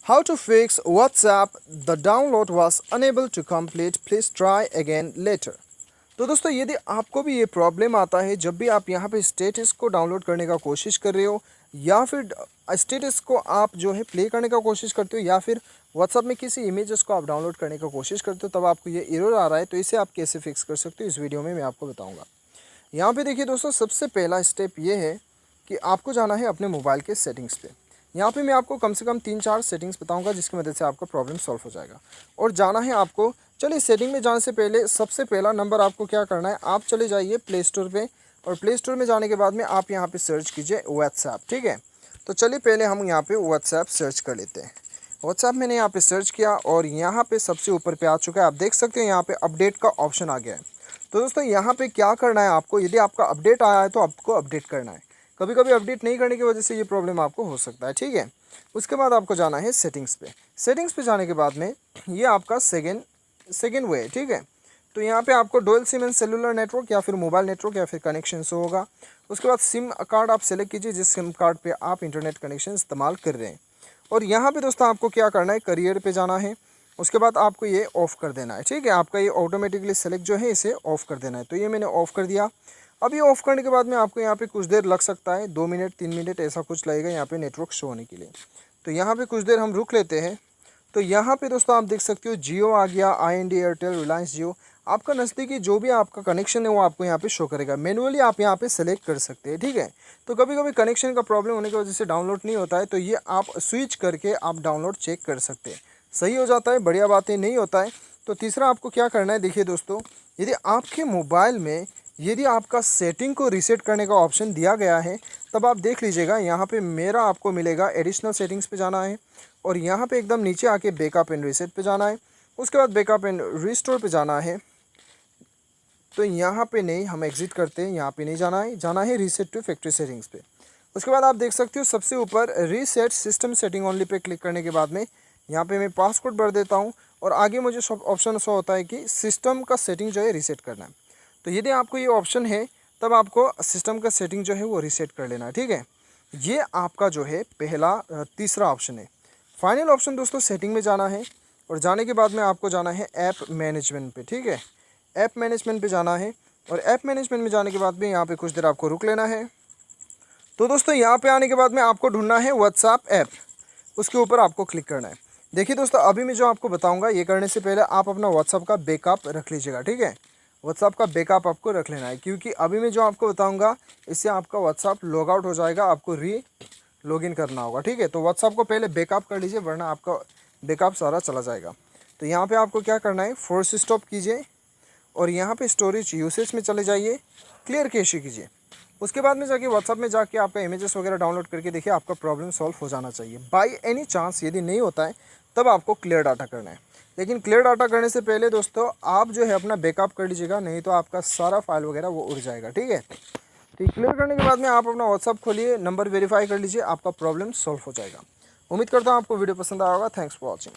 How to fix WhatsApp? The download was unable to complete. Please try again later. तो दोस्तों यदि आपको भी ये प्रॉब्लम आता है जब भी आप यहाँ पे स्टेटस को डाउनलोड करने का कोशिश कर रहे हो या फिर स्टेटस को आप जो है प्ले करने का कोशिश करते हो या फिर व्हाट्सएप में किसी इमेजेस को आप डाउनलोड करने का कोशिश करते हो तब आपको ये एरर आ रहा है, तो इसे आप कैसे फिक्स कर सकते हो इस वीडियो में मैं आपको बताऊँगा। यहाँ पे देखिए दोस्तों, सबसे पहला स्टेप ये है कि आपको जाना है अपने मोबाइल के सेटिंग्स पे। यहाँ पे मैं आपको कम से कम 3-4 सेटिंग्स बताऊंगा जिसकी मदद से आपका प्रॉब्लम सॉल्व हो जाएगा। और जाना है आपको, चलिए सेटिंग में जाने से पहले सबसे पहला नंबर आपको क्या करना है, आप चले जाइए प्ले स्टोर पे और प्ले स्टोर में जाने के बाद में आप यहाँ पे सर्च कीजिए व्हाट्सएप। ठीक है, तो चलिए पहले हम यहाँ पे व्हाट्सएप सर्च कर लेते हैं। व्हाट्सएप मैंने यहाँ पे सर्च किया और यहाँ पे सबसे ऊपर पे आ चुका है, आप देख सकते हो यहाँ पे अपडेट का ऑप्शन आ गया है। तो दोस्तों यहाँ पे क्या करना है आपको, यदि आपका अपडेट आया है तो आपको अपडेट करना है। कभी कभी अपडेट नहीं करने की वजह से ये प्रॉब्लम आपको हो सकता है। ठीक है, उसके बाद आपको जाना है सेटिंग्स पे। सेटिंग्स पे जाने के बाद में ये आपका सेकेंड वे है। ठीक है, तो यहाँ पे आपको dual SIM and cellular network या फिर मोबाइल नेटवर्क या फिर कनेक्शन से होगा। उसके बाद सिम कार्ड आप सेलेक्ट कीजिए जिस सिम कार्ड पे आप इंटरनेट कनेक्शन इस्तेमाल कर रहे हैं। और यहाँ पे दोस्तों आपको क्या करना है, करियर पे जाना है। उसके बाद आपको ये ऑफ़ कर देना है। ठीक है, आपका ये ऑटोमेटिकली सेलेक्ट जो है इसे ऑफ़ कर देना है। तो ये मैंने ऑफ़ कर दिया। अब ये ऑफ़ करने के बाद में आपको यहाँ पे कुछ देर लग सकता है, 2 मिनट 3 मिनट ऐसा कुछ लगेगा यहाँ पे नेटवर्क शो होने के लिए। तो यहाँ पे कुछ देर हम रुक लेते हैं। तो यहाँ पे दोस्तों आप देख सकते हो जियो आ गया, IND एयरटेल, रिलायंस जियो। आपका नज़दीकी जो भी आपका कनेक्शन है वो आपको यहाँ पे शो करेगा। मैनुअली आप यहाँ पे सेलेक्ट कर सकते हैं। ठीक है, तो कभी कभी कनेक्शन का प्रॉब्लम होने की वजह से डाउनलोड नहीं होता है, तो ये आप स्विच करके आप डाउनलोड चेक कर सकते हैं। सही हो जाता है, बढ़िया बात है, नहीं होता है तो तीसरा आपको क्या करना है, देखिए दोस्तों, यदि आपके मोबाइल में यदि आपका सेटिंग को रीसेट करने का ऑप्शन दिया गया है तब आप देख लीजिएगा यहाँ पे मेरा आपको मिलेगा एडिशनल सेटिंग्स पे जाना है और यहाँ पे एकदम नीचे आके बैकअप एंड रीसेट पे जाना है। उसके बाद बैकअप एंड रिस्टोर पे जाना है। तो यहाँ पे नहीं, हम एग्जिट करते हैं, यहाँ पे नहीं जाना है, जाना है रीसेट टू फैक्ट्री सेटिंग्स पे। उसके बाद आप देख सकते हो सबसे ऊपर reset system setting only pay click करने के बाद में यहाँ पे मैं पासवर्ड भर देता हूँ और आगे मुझे ऑप्शन शो होता है कि सिस्टम का सेटिंग जो है रीसेट करना है। तो यदि आपको ये ऑप्शन है तब आपको सिस्टम का सेटिंग जो है वो रीसेट कर लेना है। ठीक है, ये आपका जो है पहला तीसरा ऑप्शन है। फाइनल ऑप्शन दोस्तों सेटिंग में जाना है और जाने के बाद में आपको जाना है ऐप मैनेजमेंट पे। ठीक है, ऐप मैनेजमेंट पे जाना है और ऐप मैनेजमेंट में जाने के बाद में यहाँ पे कुछ देर आपको रुक लेना है। तो दोस्तों यहाँ पे आने के बाद में आपको ढूंढना है व्हाट्सएप ऐप, उसके ऊपर आपको क्लिक करना है। देखिए दोस्तों, अभी मैं जो आपको बताऊँगा ये करने से पहले आप अपना व्हाट्सएप का बैकअप रख लीजिएगा। ठीक है, व्हाट्सएप का बैकअप आपको रख लेना है क्योंकि अभी मैं जो आपको बताऊंगा इससे आपका व्हाट्सएप लॉग आउट हो जाएगा, आपको लॉगिन करना होगा। ठीक है, तो व्हाट्सएप को पहले बैकअप कर लीजिए वरना आपका बैकअप सारा चला जाएगा। तो यहाँ पे आपको क्या करना है, फोर्स स्टॉप कीजिए और यहाँ पे स्टोरेज यूसेज में चले जाइए, क्लियर कैशे कीजिए। उसके बाद में जाके व्हाट्सएप में जाके आपका इमेजेस वगैरह डाउनलोड करके देखिए, आपका प्रॉब्लम सॉल्व हो जाना चाहिए। बाय एनी चांस यदि नहीं होता है तब आपको क्लियर डाटा करना है। लेकिन क्लियर डाटा करने से पहले दोस्तों आप जो है अपना बैकअप कर लीजिएगा, नहीं तो आपका सारा फाइल वगैरह वो उड़ जाएगा। ठीक है, तो क्लियर करने के बाद में आप अपना व्हाट्सअप खोलिए, नंबर वेरीफाई कर लीजिए, आपका प्रॉब्लम सॉल्व हो जाएगा। उम्मीद करता हूँ आपको वीडियो पसंद आया होगा। Thanks for watching.